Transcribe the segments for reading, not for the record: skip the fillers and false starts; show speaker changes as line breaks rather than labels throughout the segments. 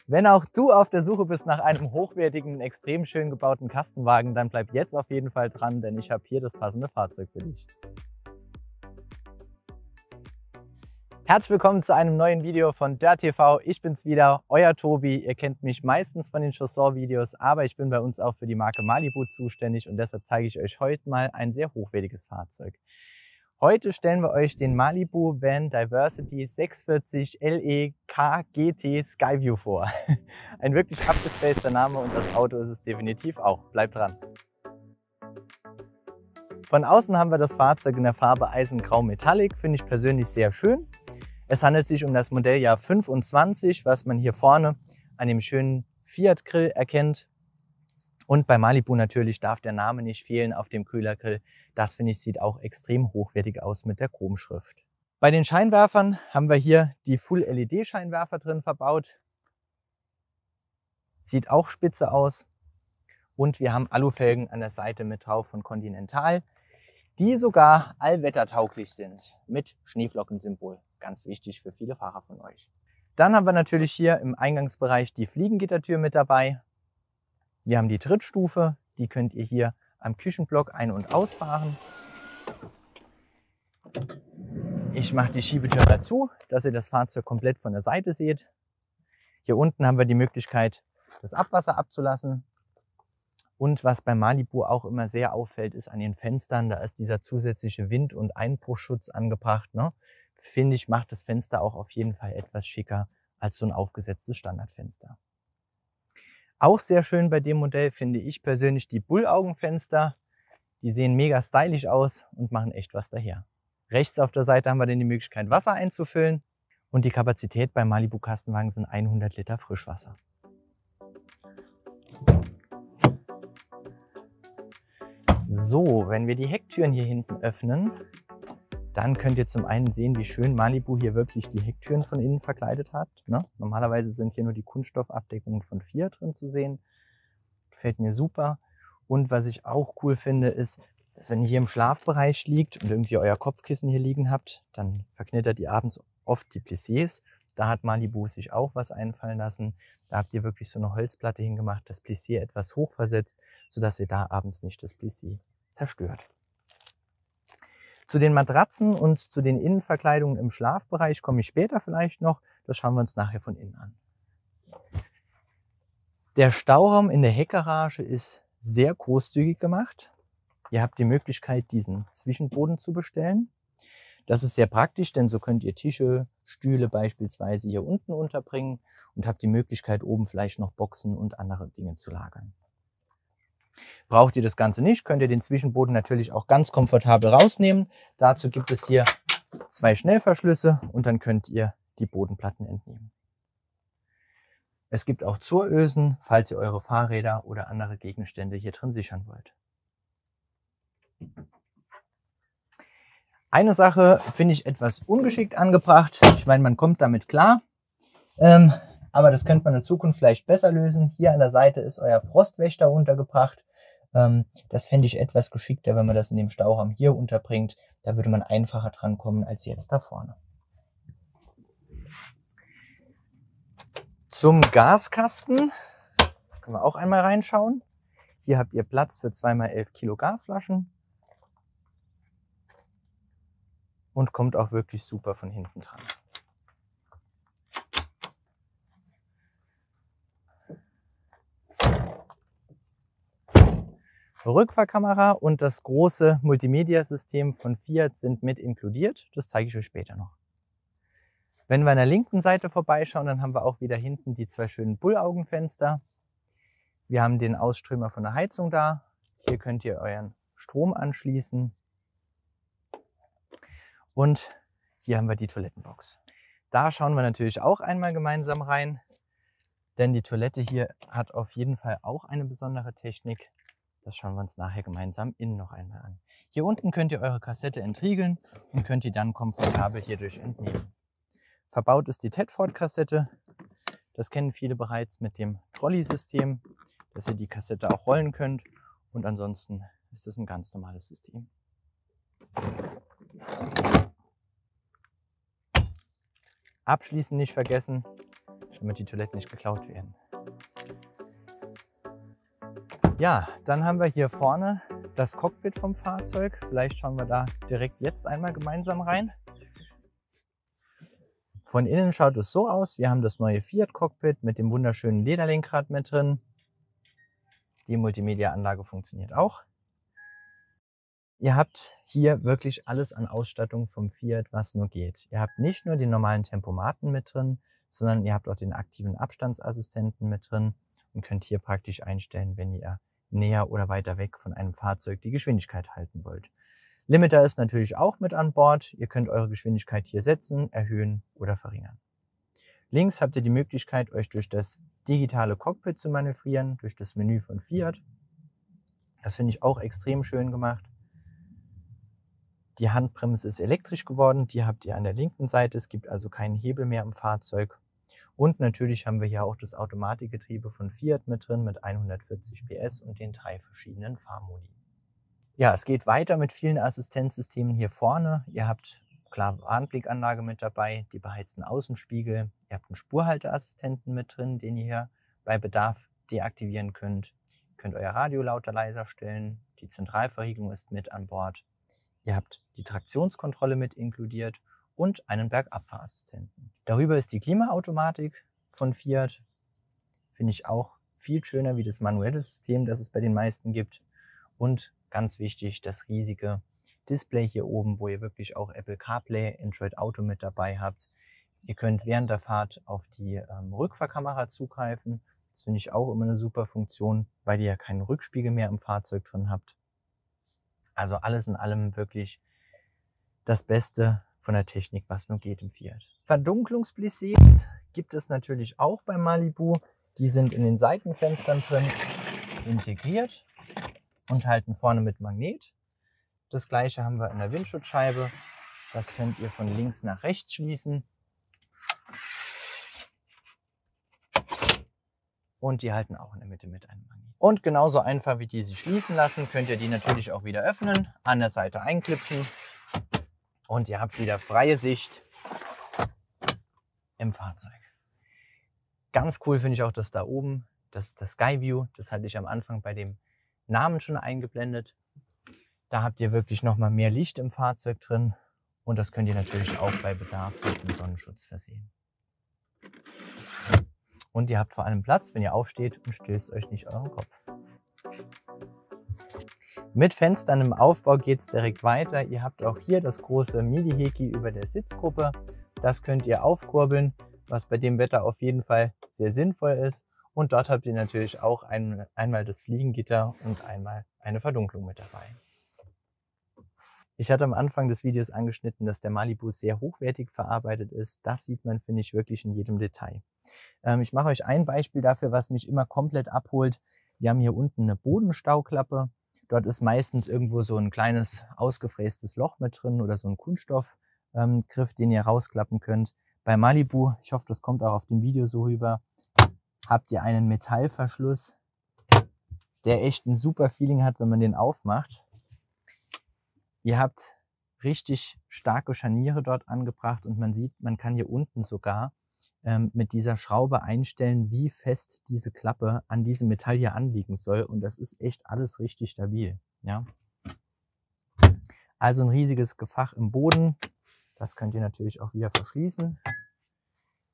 Wenn auch du auf der Suche bist nach einem hochwertigen, extrem schön gebauten Kastenwagen, dann bleib jetzt auf jeden Fall dran, denn ich habe hier das passende Fahrzeug für dich. Herzlich willkommen zu einem neuen Video von Dirt TV. Ich bin's wieder, euer Tobi. Ihr kennt mich meistens von den Chausseur-Videos, aber ich bin bei uns auch für die Marke Malibu zuständig und deshalb zeige ich euch heute mal ein sehr hochwertiges Fahrzeug. Heute stellen wir euch den Malibu Van Diversity 640 LE KGT Skyview vor. Ein wirklich abgespaceter Name und das Auto ist es definitiv auch. Bleibt dran! Von außen haben wir das Fahrzeug in der Farbe Eisengrau Metallic, finde ich persönlich sehr schön. Es handelt sich um das Modelljahr 25, was man hier vorne an dem schönen Fiat Grill erkennt. Und bei Malibu natürlich darf der Name nicht fehlen auf dem Kühlergrill. Das finde ich sieht auch extrem hochwertig aus mit der Chromschrift. Bei den Scheinwerfern haben wir hier die Full LED Scheinwerfer drin verbaut. Sieht auch spitze aus. Und wir haben Alufelgen an der Seite mit drauf von Continental, die sogar allwettertauglich sind mit Schneeflockensymbol. Ganz wichtig für viele Fahrer von euch. Dann haben wir natürlich hier im Eingangsbereich die Fliegengittertür mit dabei. Wir haben die Trittstufe, die könnt ihr hier am Küchenblock ein- und ausfahren. Ich mache die Schiebetür dazu, dass ihr das Fahrzeug komplett von der Seite seht. Hier unten haben wir die Möglichkeit, das Abwasser abzulassen. Und was bei Malibu auch immer sehr auffällt, ist an den Fenstern, da ist dieser zusätzliche Wind- und Einbruchschutz angebracht. Ne? Finde ich, macht das Fenster auch auf jeden Fall etwas schicker als so ein aufgesetztes Standardfenster. Auch sehr schön bei dem Modell finde ich persönlich die Bullaugenfenster. Die sehen mega stylisch aus und machen echt was daher. Rechts auf der Seite haben wir dann die Möglichkeit, Wasser einzufüllen. Und die Kapazität bei Malibu Kastenwagen sind 100 Liter Frischwasser. So, wenn wir die Hecktüren hier hinten öffnen, dann könnt ihr zum einen sehen, wie schön Malibu hier wirklich die Hecktüren von innen verkleidet hat. Ne? Normalerweise sind hier nur die Kunststoffabdeckungen von Fiat drin zu sehen. Gefällt mir super. Und was ich auch cool finde, ist, dass wenn ihr hier im Schlafbereich liegt und irgendwie euer Kopfkissen hier liegen habt, dann verknittert ihr abends oft die Plissés. Da hat Malibu sich auch was einfallen lassen. Da habt ihr wirklich so eine Holzplatte hingemacht, das Plissé etwas hochversetzt, sodass ihr da abends nicht das Plissé zerstört. Zu den Matratzen und zu den Innenverkleidungen im Schlafbereich komme ich später vielleicht noch. Das schauen wir uns nachher von innen an. Der Stauraum in der Heckgarage ist sehr großzügig gemacht. Ihr habt die Möglichkeit, diesen Zwischenboden zu bestellen. Das ist sehr praktisch, denn so könnt ihr Tische, Stühle beispielsweise hier unten unterbringen und habt die Möglichkeit, oben vielleicht noch Boxen und andere Dinge zu lagern. Braucht ihr das Ganze nicht, könnt ihr den Zwischenboden natürlich auch ganz komfortabel rausnehmen. Dazu gibt es hier 2 Schnellverschlüsse und dann könnt ihr die Bodenplatten entnehmen. Es gibt auch Zurösen, falls ihr eure Fahrräder oder andere Gegenstände hier drin sichern wollt. Eine Sache finde ich etwas ungeschickt angebracht. Ich meine, man kommt damit klar, aber das könnte man in Zukunft vielleicht besser lösen. Hier an der Seite ist euer Frostwächter untergebracht. Das fände ich etwas geschickter, wenn man das in dem Stauraum hier unterbringt. Da würde man einfacher dran kommen als jetzt da vorne. Zum Gaskasten können wir auch einmal reinschauen. Hier habt ihr Platz für 2x11 Kilo Gasflaschen. Und kommt auch wirklich super von hinten dran. Rückfahrkamera und das große Multimedia-System von Fiat sind mit inkludiert. Das zeige ich euch später noch. Wenn wir an der linken Seite vorbeischauen, dann haben wir auch wieder hinten die 2 schönen Bullaugenfenster. Wir haben den Ausströmer von der Heizung da. Hier könnt ihr euren Strom anschließen. Und hier haben wir die Toilettenbox. Da schauen wir natürlich auch einmal gemeinsam rein, denn die Toilette hier hat auf jeden Fall auch eine besondere Technik. Das schauen wir uns nachher gemeinsam innen noch einmal an. Hier unten könnt ihr eure Kassette entriegeln und könnt die dann komfortabel hierdurch entnehmen. Verbaut ist die Tedford-Kassette. Das kennen viele bereits mit dem Trolley-System, dass ihr die Kassette auch rollen könnt. Und ansonsten ist es ein ganz normales System. Abschließend nicht vergessen, damit die Toiletten nicht geklaut werden. Ja, dann haben wir hier vorne das Cockpit vom Fahrzeug. Vielleicht schauen wir da direkt jetzt einmal gemeinsam rein. Von innen schaut es so aus. Wir haben das neue Fiat Cockpit mit dem wunderschönen Lederlenkrad mit drin. Die Multimedia-Anlage funktioniert auch. Ihr habt hier wirklich alles an Ausstattung vom Fiat, was nur geht. Ihr habt nicht nur den normalen Tempomaten mit drin, sondern ihr habt auch den aktiven Abstandsassistenten mit drin und könnt hier praktisch einstellen, wenn ihr näher oder weiter weg von einem Fahrzeug die Geschwindigkeit halten wollt. Limiter ist natürlich auch mit an Bord. Ihr könnt eure Geschwindigkeit hier setzen, erhöhen oder verringern. Links habt ihr die Möglichkeit, euch durch das digitale Cockpit zu manövrieren, durch das Menü von Fiat. Das finde ich auch extrem schön gemacht. Die Handbremse ist elektrisch geworden, die habt ihr an der linken Seite. Es gibt also keinen Hebel mehr im Fahrzeug. Und natürlich haben wir hier auch das Automatikgetriebe von Fiat mit drin mit 140 PS und den 3 verschiedenen Fahrmodi. Ja, es geht weiter mit vielen Assistenzsystemen hier vorne. Ihr habt klar Warnblickanlage mit dabei, die beheizten Außenspiegel. Ihr habt einen Spurhalteassistenten mit drin, den ihr hier bei Bedarf deaktivieren könnt. Ihr könnt euer Radio lauter leiser stellen. Die Zentralverriegelung ist mit an Bord. Ihr habt die Traktionskontrolle mit inkludiert und einen Bergabfahrassistenten. Darüber ist die Klimaautomatik von Fiat. Finde ich auch viel schöner wie das manuelle System, das es bei den meisten gibt. Und ganz wichtig, das riesige Display hier oben, wo ihr wirklich auch Apple CarPlay, Android Auto mit dabei habt. Ihr könnt während der Fahrt auf die Rückfahrkamera zugreifen. Das finde ich auch immer eine super Funktion, weil ihr ja keinen Rückspiegel mehr im Fahrzeug drin habt. Also alles in allem wirklich das Beste von der Technik, was nur geht im Fiat. Verdunklungsplissés gibt es natürlich auch beim Malibu. Die sind in den Seitenfenstern drin integriert und halten vorne mit Magnet. Das gleiche haben wir in der Windschutzscheibe. Das könnt ihr von links nach rechts schließen. Und die halten auch in der Mitte mit einem Magnet. Und genauso einfach wie die sich schließen lassen, könnt ihr die natürlich auch wieder öffnen, an der Seite einklipsen und ihr habt wieder freie Sicht im Fahrzeug. Ganz cool finde ich auch das da oben, das ist das Sky View, das hatte ich am Anfang bei dem Namen schon eingeblendet. Da habt ihr wirklich nochmal mehr Licht im Fahrzeug drin und das könnt ihr natürlich auch bei Bedarf mit dem Sonnenschutz versehen. Und ihr habt vor allem Platz, wenn ihr aufsteht und stößt euch nicht euren Kopf. Mit Fenstern im Aufbau geht es direkt weiter. Ihr habt auch hier das große Midi-Heki über der Sitzgruppe. Das könnt ihr aufkurbeln, was bei dem Wetter auf jeden Fall sehr sinnvoll ist. Und dort habt ihr natürlich auch einmal das Fliegengitter und einmal eine Verdunklung mit dabei. Ich hatte am Anfang des Videos angeschnitten, dass der Malibu sehr hochwertig verarbeitet ist. Das sieht man, finde ich, wirklich in jedem Detail. Ich mache euch ein Beispiel dafür, was mich immer komplett abholt. Wir haben hier unten eine Bodenstauklappe. Dort ist meistens irgendwo so ein kleines ausgefrästes Loch mit drin oder so ein Kunststoffgriff, den ihr rausklappen könnt. Bei Malibu, ich hoffe, das kommt auch auf dem Video so rüber, habt ihr einen Metallverschluss, der echt ein super Feeling hat, wenn man den aufmacht. Ihr habt richtig starke Scharniere dort angebracht und man sieht, man kann hier unten sogar mit dieser Schraube einstellen, wie fest diese Klappe an diesem Metall hier anliegen soll. Und das ist echt alles richtig stabil. Ja? Also ein riesiges Gefach im Boden. Das könnt ihr natürlich auch wieder verschließen.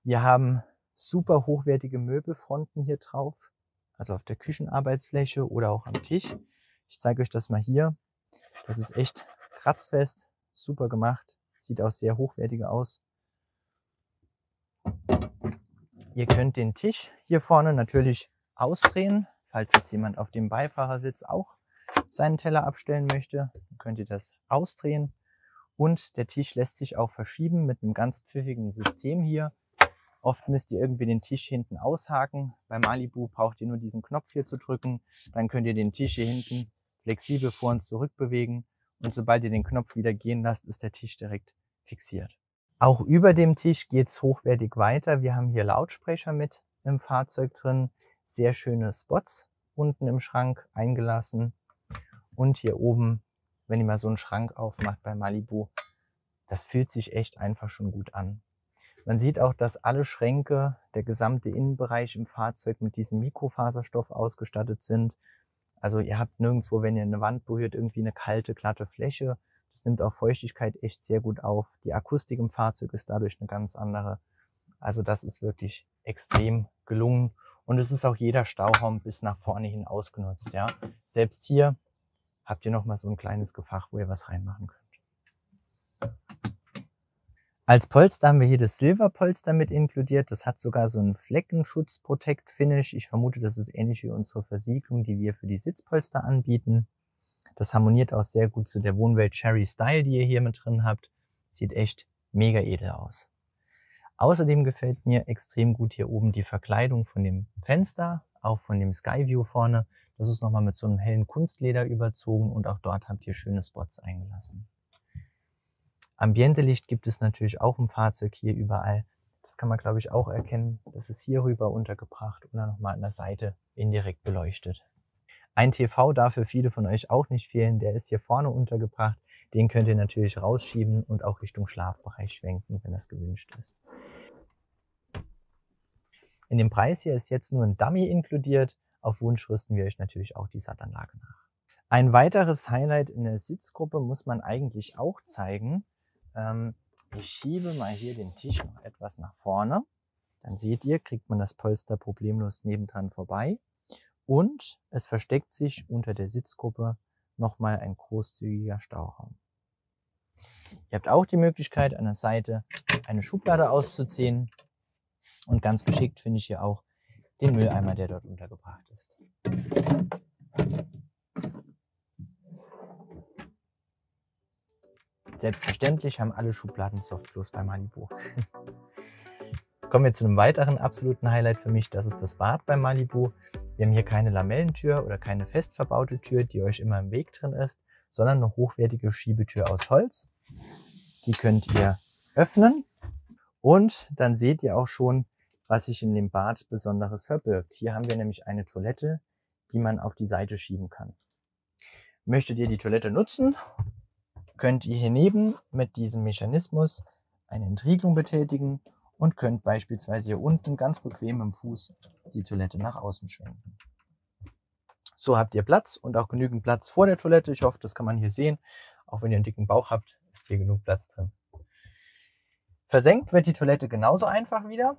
Wir haben super hochwertige Möbelfronten hier drauf. Also auf der Küchenarbeitsfläche oder auch am Tisch. Ich zeige euch das mal hier. Das ist echt kratzfest, super gemacht, sieht auch sehr hochwertig aus. Ihr könnt den Tisch hier vorne natürlich ausdrehen, falls jetzt jemand auf dem Beifahrersitz auch seinen Teller abstellen möchte, dann könnt ihr das ausdrehen. Und der Tisch lässt sich auch verschieben mit einem ganz pfiffigen System hier. Oft müsst ihr irgendwie den Tisch hinten aushaken. Beim Malibu braucht ihr nur diesen Knopf hier zu drücken, dann könnt ihr den Tisch hier hinten flexibel vor und zurück bewegen. Und sobald ihr den Knopf wieder gehen lasst, ist der Tisch direkt fixiert. Auch über dem Tisch geht es hochwertig weiter. Wir haben hier Lautsprecher mit im Fahrzeug drin. Sehr schöne Spots unten im Schrank eingelassen. Und hier oben, wenn ihr mal so einen Schrank aufmacht bei Malibu, das fühlt sich echt einfach schon gut an. Man sieht auch, dass alle Schränke, der gesamte Innenbereich im Fahrzeug mit diesem Mikrofaserstoff ausgestattet sind. Also ihr habt nirgendwo, wenn ihr eine Wand berührt, irgendwie eine kalte, glatte Fläche. Das nimmt auch Feuchtigkeit echt sehr gut auf. Die Akustik im Fahrzeug ist dadurch eine ganz andere. Also das ist wirklich extrem gelungen. Und es ist auch jeder Stauraum bis nach vorne hin ausgenutzt. Ja? Selbst hier habt ihr nochmal so ein kleines Gefach, wo ihr was reinmachen könnt. Als Polster haben wir hier das Silberpolster mit inkludiert. Das hat sogar so einen Fleckenschutz-Protect-Finish. Ich vermute, das ist ähnlich wie unsere Versiegelung, die wir für die Sitzpolster anbieten. Das harmoniert auch sehr gut zu der Wohnwelt Cherry Style, die ihr hier mit drin habt. Sieht echt mega edel aus. Außerdem gefällt mir extrem gut hier oben die Verkleidung von dem Fenster, auch von dem Skyview vorne. Das ist nochmal mit so einem hellen Kunstleder überzogen und auch dort habt ihr schöne Spots eingelassen. Ambientelicht gibt es natürlich auch im Fahrzeug hier überall. Das kann man, glaube ich, auch erkennen. Das ist hier rüber untergebracht und dann nochmal an der Seite indirekt beleuchtet. Ein TV darf für viele von euch auch nicht fehlen. Der ist hier vorne untergebracht. Den könnt ihr natürlich rausschieben und auch Richtung Schlafbereich schwenken, wenn das gewünscht ist. In dem Preis hier ist jetzt nur ein Dummy inkludiert. Auf Wunsch rüsten wir euch natürlich auch die Sattanlage nach. Ein weiteres Highlight in der Sitzgruppe muss man eigentlich auch zeigen. Ich schiebe mal hier den Tisch noch etwas nach vorne. Dann seht ihr, kriegt man das Polster problemlos nebendran vorbei. Und es versteckt sich unter der Sitzgruppe nochmal ein großzügiger Stauraum. Ihr habt auch die Möglichkeit, an der Seite eine Schublade auszuziehen. Und ganz geschickt finde ich hier auch den Mülleimer, der dort untergebracht ist. Selbstverständlich haben alle Schubladen Softclose bei Malibu. Kommen wir zu einem weiteren absoluten Highlight für mich, das ist das Bad bei Malibu. Wir haben hier keine Lamellentür oder keine fest verbaute Tür, die euch immer im Weg drin ist, sondern eine hochwertige Schiebetür aus Holz. Die könnt ihr öffnen und dann seht ihr auch schon, was sich in dem Bad Besonderes verbirgt. Hier haben wir nämlich eine Toilette, die man auf die Seite schieben kann. Möchtet ihr die Toilette nutzen, könnt ihr hier neben mit diesem Mechanismus eine Entriegelung betätigen und könnt beispielsweise hier unten ganz bequem im Fuß die Toilette nach außen schwenken. So habt ihr Platz und auch genügend Platz vor der Toilette. Ich hoffe, das kann man hier sehen. Auch wenn ihr einen dicken Bauch habt, ist hier genug Platz drin. Versenkt wird die Toilette genauso einfach wieder.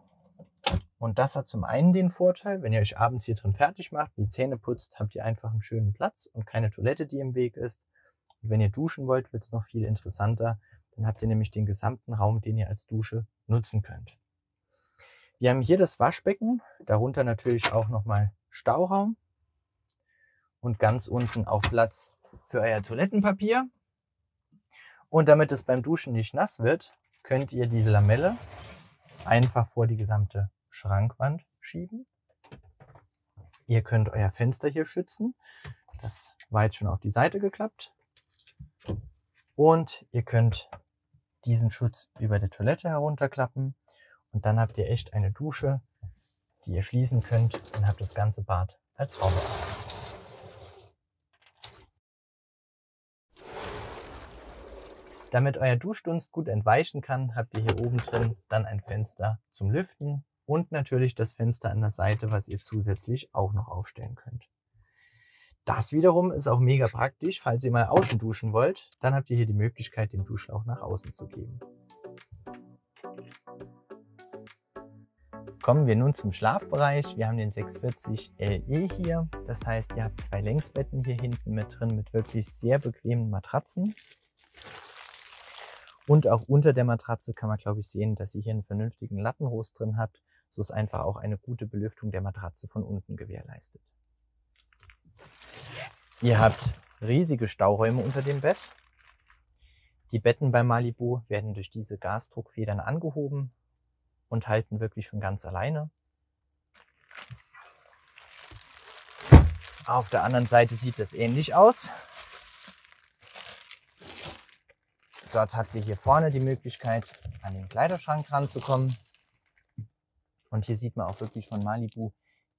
Und das hat zum einen den Vorteil, wenn ihr euch abends hier drin fertig macht, die Zähne putzt, habt ihr einfach einen schönen Platz und keine Toilette, die im Weg ist. Und wenn ihr duschen wollt, wird es noch viel interessanter. Dann habt ihr nämlich den gesamten Raum, den ihr als Dusche nutzen könnt. Wir haben hier das Waschbecken, darunter natürlich auch nochmal Stauraum und ganz unten auch Platz für euer Toilettenpapier. Und damit es beim Duschen nicht nass wird, könnt ihr diese Lamelle einfach vor die gesamte Schrankwand schieben. Ihr könnt euer Fenster hier schützen. Das war jetzt schon auf die Seite geklappt. Und ihr könnt diesen Schutz über der Toilette herunterklappen. Und dann habt ihr echt eine Dusche, die ihr schließen könnt und habt das ganze Bad als Raum. Damit euer Duschdunst gut entweichen kann, habt ihr hier oben drin dann ein Fenster zum Lüften und natürlich das Fenster an der Seite, was ihr zusätzlich auch noch aufstellen könnt. Das wiederum ist auch mega praktisch, falls ihr mal außen duschen wollt, dann habt ihr hier die Möglichkeit, den Duschlauch nach außen zu geben. Kommen wir nun zum Schlafbereich. Wir haben den 640 LE hier, das heißt, ihr habt 2 Längsbetten hier hinten mit drin mit wirklich sehr bequemen Matratzen. Und auch unter der Matratze kann man, glaube ich, sehen, dass ihr hier einen vernünftigen Lattenrost drin habt. So ist einfach auch eine gute Belüftung der Matratze von unten gewährleistet. Ihr habt riesige Stauräume unter dem Bett. Die Betten bei Malibu werden durch diese Gasdruckfedern angehoben und halten wirklich von ganz alleine. Auf der anderen Seite sieht das ähnlich aus. Dort habt ihr hier vorne die Möglichkeit, an den Kleiderschrank ranzukommen. Und hier sieht man auch wirklich von Malibu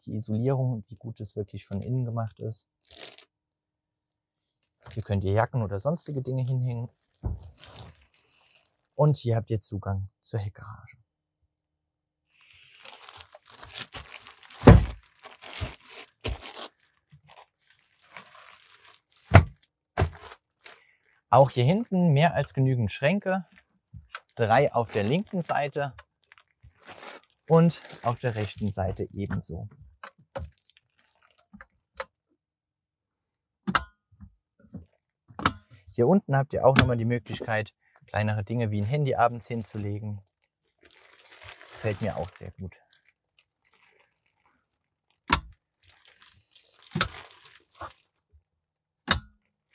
die Isolierung und wie gut es wirklich von innen gemacht ist. Hier könnt ihr Jacken oder sonstige Dinge hinhängen. Und hier habt ihr Zugang zur Heckgarage. Auch hier hinten mehr als genügend Schränke. 3 auf der linken Seite und auf der rechten Seite ebenso. Hier unten habt ihr auch nochmal die Möglichkeit, kleinere Dinge wie ein Handy abends hinzulegen. Gefällt mir auch sehr gut.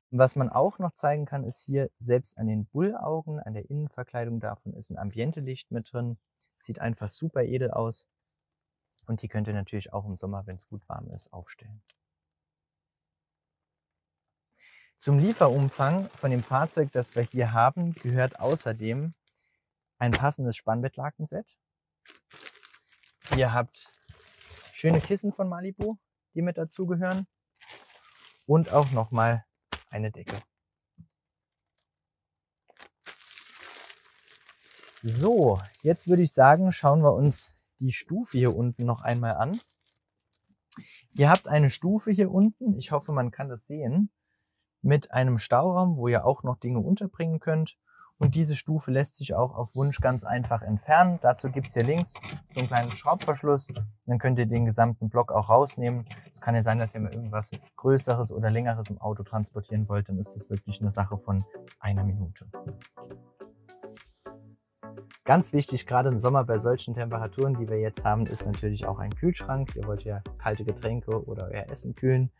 Was man auch noch zeigen kann, ist hier selbst an den Bullaugen, an der Innenverkleidung davon ist ein Ambiente-Licht mit drin. Sieht einfach super edel aus. Und die könnt ihr natürlich auch im Sommer, wenn es gut warm ist, aufstellen. Zum Lieferumfang von dem Fahrzeug, das wir hier haben, gehört außerdem ein passendes Spannbettlakenset. Ihr habt schöne Kissen von Malibu, die mit dazugehören. Und auch nochmal eine Decke. So, jetzt würde ich sagen, schauen wir uns die Stufe hier unten noch einmal an. Ihr habt eine Stufe hier unten, ich hoffe, man kann das sehen, mit einem Stauraum, wo ihr auch noch Dinge unterbringen könnt. Und diese Stufe lässt sich auch auf Wunsch ganz einfach entfernen. Dazu gibt es hier links so einen kleinen Schraubverschluss. Dann könnt ihr den gesamten Block auch rausnehmen. Es kann ja sein, dass ihr mal irgendwas Größeres oder Längeres im Auto transportieren wollt. Dann ist das wirklich eine Sache von einer Minute. Ganz wichtig, gerade im Sommer bei solchen Temperaturen, die wir jetzt haben, ist natürlich auch ein Kühlschrank. Ihr wollt ja kalte Getränke oder euer Essen kühlen.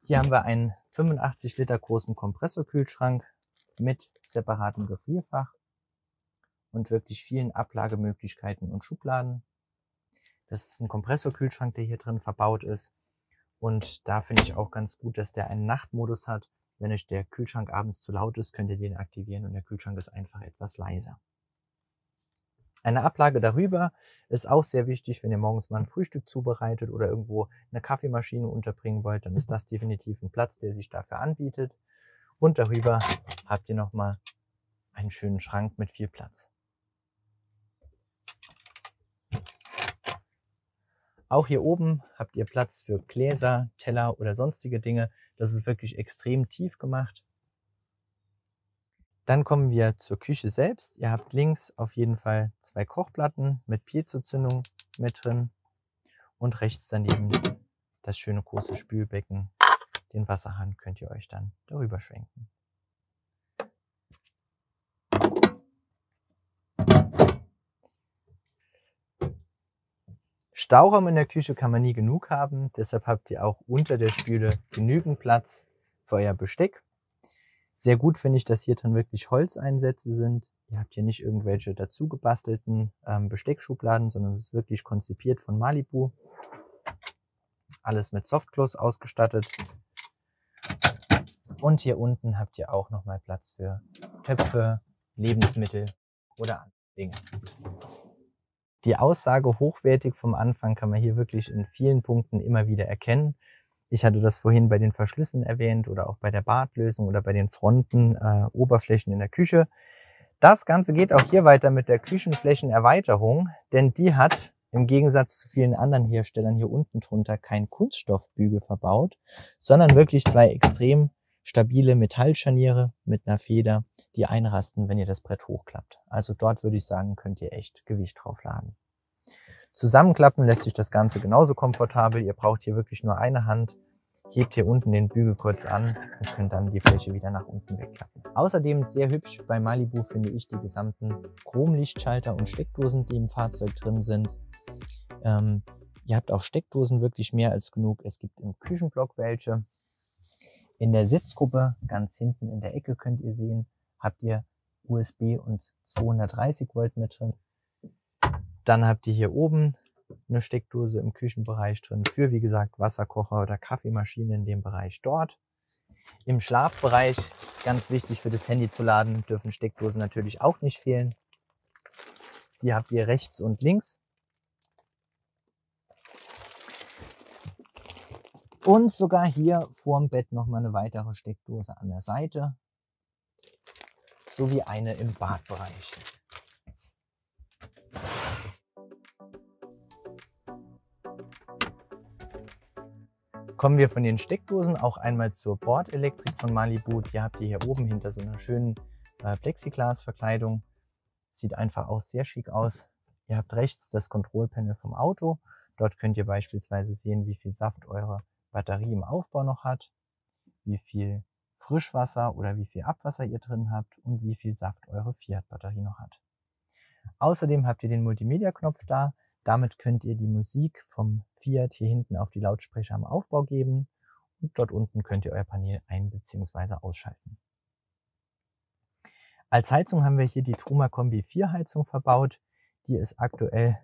Hier haben wir einen 85 Liter großen Kompressorkühlschrank mit separatem Gefrierfach und wirklich vielen Ablagemöglichkeiten und Schubladen. Das ist ein Kompressorkühlschrank, der hier drin verbaut ist. Und da finde ich auch ganz gut, dass der einen Nachtmodus hat. Wenn euch der Kühlschrank abends zu laut ist, könnt ihr den aktivieren und der Kühlschrank ist einfach etwas leiser. Eine Ablage darüber ist auch sehr wichtig, wenn ihr morgens mal ein Frühstück zubereitet oder irgendwo eine Kaffeemaschine unterbringen wollt, dann ist das definitiv ein Platz, der sich dafür anbietet. Und darüber habt ihr nochmal einen schönen Schrank mit viel Platz. Auch hier oben habt ihr Platz für Gläser, Teller oder sonstige Dinge. Das ist wirklich extrem tief gemacht. Dann kommen wir zur Küche selbst. Ihr habt links auf jeden Fall 2 Kochplatten mit Piezozündung mit drin und rechts daneben das schöne große Spülbecken. Den Wasserhahn könnt ihr euch dann darüber schwenken. Stauraum in der Küche kann man nie genug haben, deshalb habt ihr auch unter der Spüle genügend Platz für euer Besteck. Sehr gut finde ich, dass hier drin wirklich Holzeinsätze sind. Ihr habt hier nicht irgendwelche dazu gebastelten Besteckschubladen, sondern es ist wirklich konzipiert von Malibu. Alles mit Softclose ausgestattet. Und hier unten habt ihr auch nochmal Platz für Töpfe, Lebensmittel oder andere Dinge. Die Aussage hochwertig vom Anfang kann man hier wirklich in vielen Punkten immer wieder erkennen. Ich hatte das vorhin bei den Verschlüssen erwähnt oder auch bei der Badlösung oder bei den Fronten, Oberflächen in der Küche. Das Ganze geht auch hier weiter mit der Küchenflächenerweiterung, denn die hat im Gegensatz zu vielen anderen Herstellern hier unten drunter keinen Kunststoffbügel verbaut, sondern wirklich 2 extrem stabile Metallscharniere mit einer Feder, die einrasten, wenn ihr das Brett hochklappt. Also dort würde ich sagen, könnt ihr echt Gewicht drauf laden. Zusammenklappen lässt sich das Ganze genauso komfortabel. Ihr braucht hier wirklich nur eine Hand, hebt hier unten den Bügel kurz an und könnt dann die Fläche wieder nach unten wegklappen. Außerdem sehr hübsch bei Malibu finde ich die gesamten Chromlichtschalter und Steckdosen, die im Fahrzeug drin sind. Ihr habt auch Steckdosen wirklich mehr als genug. Es gibt im Küchenblock welche. In der Sitzgruppe, ganz hinten in der Ecke könnt ihr sehen, habt ihr USB und 230 Volt mit drin. Dann habt ihr hier oben eine Steckdose im Küchenbereich drin für, wie gesagt, Wasserkocher oder Kaffeemaschine in dem Bereich dort. Im Schlafbereich, ganz wichtig für das Handy zu laden, dürfen Steckdosen natürlich auch nicht fehlen. Die habt ihr rechts und links. Und sogar hier vorm Bett nochmal eine weitere Steckdose an der Seite, sowie eine im Badbereich. Kommen wir von den Steckdosen auch einmal zur Bordelektrik von Malibu. Die habt ihr hier oben hinter so einer schönen Plexiglasverkleidung. Sieht einfach auch sehr schick aus. Ihr habt rechts das Control-Panel vom Auto. Dort könnt ihr beispielsweise sehen, wie viel Saft eure Batterie im Aufbau noch hat, wie viel Frischwasser oder wie viel Abwasser ihr drin habt und wie viel Saft eure Fiat-Batterie noch hat. Außerdem habt ihr den Multimedia-Knopf da. Damit könnt ihr die Musik vom Fiat hier hinten auf die Lautsprecher am Aufbau geben und dort unten könnt ihr euer Panel ein- bzw. ausschalten. Als Heizung haben wir hier die Truma Kombi 4 Heizung verbaut. Die ist aktuell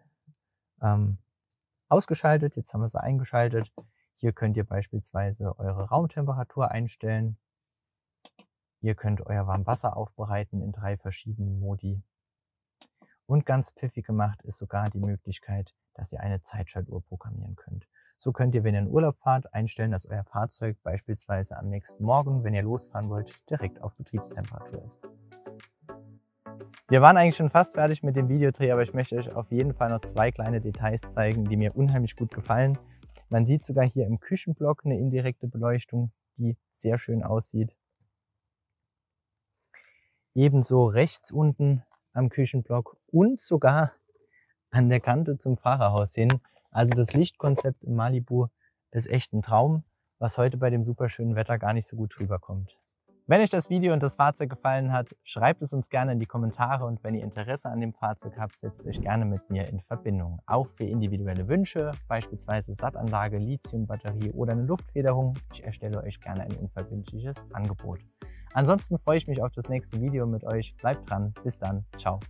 ausgeschaltet, jetzt haben wir sie eingeschaltet. Hier könnt ihr beispielsweise eure Raumtemperatur einstellen. Ihr könnt euer Warmwasser aufbereiten in 3 verschiedenen Modi. Und ganz pfiffig gemacht ist sogar die Möglichkeit, dass ihr eine Zeitschaltuhr programmieren könnt. So könnt ihr, wenn ihr in Urlaub fahrt, einstellen, dass euer Fahrzeug beispielsweise am nächsten Morgen, wenn ihr losfahren wollt, direkt auf Betriebstemperatur ist. Wir waren eigentlich schon fast fertig mit dem Videodreh, aber ich möchte euch auf jeden Fall noch 2 kleine Details zeigen, die mir unheimlich gut gefallen. Man sieht sogar hier im Küchenblock eine indirekte Beleuchtung, die sehr schön aussieht. Ebenso rechts unten am Küchenblock und sogar an der Kante zum Fahrerhaus hin. Also das Lichtkonzept im Malibu ist echt ein Traum, was heute bei dem super schönen Wetter gar nicht so gut rüberkommt. Wenn euch das Video und das Fahrzeug gefallen hat, schreibt es uns gerne in die Kommentare und wenn ihr Interesse an dem Fahrzeug habt, setzt euch gerne mit mir in Verbindung. Auch für individuelle Wünsche, beispielsweise Sattanlage, Lithiumbatterie oder eine Luftfederung, ich erstelle euch gerne ein unverbindliches Angebot. Ansonsten freue ich mich auf das nächste Video mit euch. Bleibt dran, bis dann, ciao.